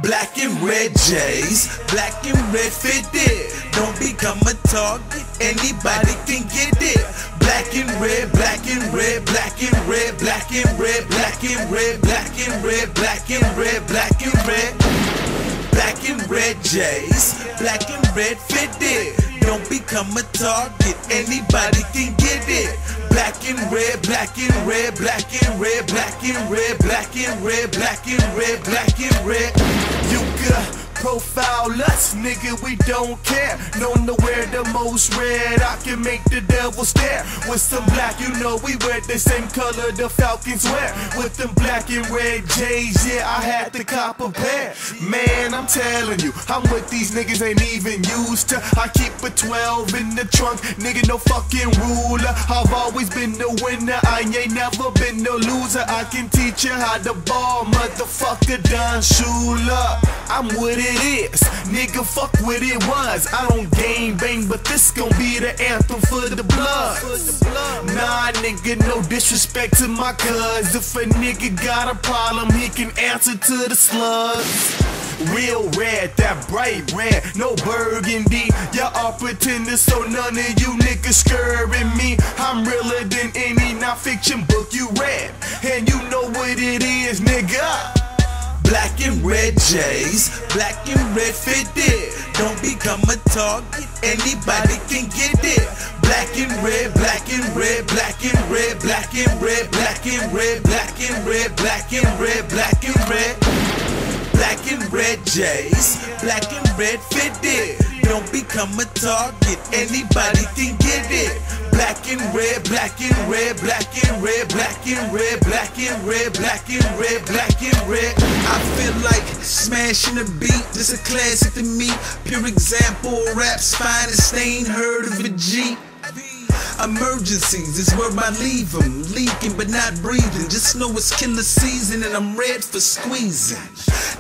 Black and red J's, black and red fitted. Don't become a target, anybody can get it. Black and red, black and red, black and red, black and red, black and red, black and red, black and red, black and red. Black and red J's, black and red fitted. Don't become a target, anybody can get it. Black and red, black and red, black and red, black and red, black and red, black and red, black and red. You could profile us, nigga, we don't care. Known to wear the most red, I can make the devil stare. With some black, you know we wear the same color the Falcons wear. With them black and red J's, yeah, I had to cop a pair. Man, I'm telling you, I'm with these niggas ain't even used to. I keep a 12 in the trunk, nigga, no fucking ruler. I've always been the winner, I ain't never been no loser. I can teach you how to ball, motherfucker, Don Shula. I'm what it is, nigga, fuck what it was. I don't game bang, but this gon' be the anthem for the blood. Nah, nigga, no disrespect to my cuz. If a nigga got a problem, he can answer to the slugs. Real red, that bright red, no burgundy. Y'all all pretending, so none of you niggas scaring me. I'm realer than any non-fiction book you read, and you know what it is, nigga. Black and red J's, black and red fitted. Don't become a target, anybody can get it. Black and red, black and red, black and red, black and red, black and red, black and red, black and red, black and red. Black and red J's, black and red fitted. Don't become a target, anybody can get it. Black and red, black and red, black and red, black and red, black and red, black and red, black and red. I feel like smashing a beat, this a classic to me. Pure example, rap's finest, they ain't heard of a G. Emergencies is where I leave them, leaking but not breathing. Just know it's killer season and I'm red for squeezing.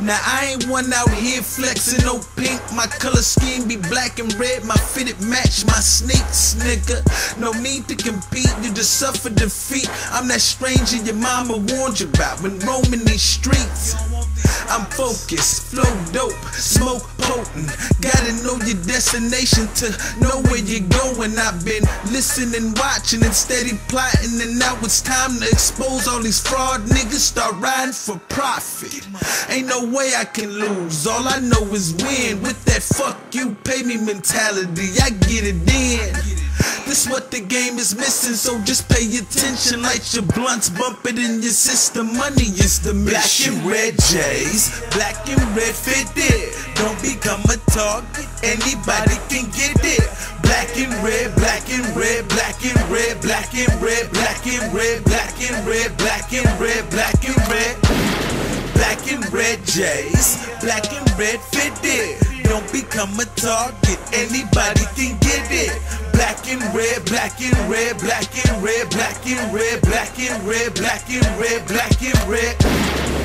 Now I ain't one out here flexing no pink. My color scheme be black and red, my fitted match my sneaks, nigga. No need to compete, you just suffer defeat. I'm that stranger your mama warned you about when roaming these streets. I'm focused, flow dope, smoke potent. Gotta know your destination to know where you're going. I've been listening, watching, and steady plotting, and now it's time to expose all these fraud niggas. Start riding for profit. Ain't no way I can lose. All I know is win. With that fuck you pay me mentality, I get it in. This what the game is missing, so just pay attention. Light your blunts, bump it in your system. Money is the mission. Black and red J's, black and red fitted. Don't become a target, anybody can get it. Black and red, black and red, black and red, black and red, black and red, black and red, black and red, black and red. Black and red J's, black and red fitted. Don't become a target, anybody can get it. Black and red, black and red, black and red, black and red, black and red, black and red, black and red.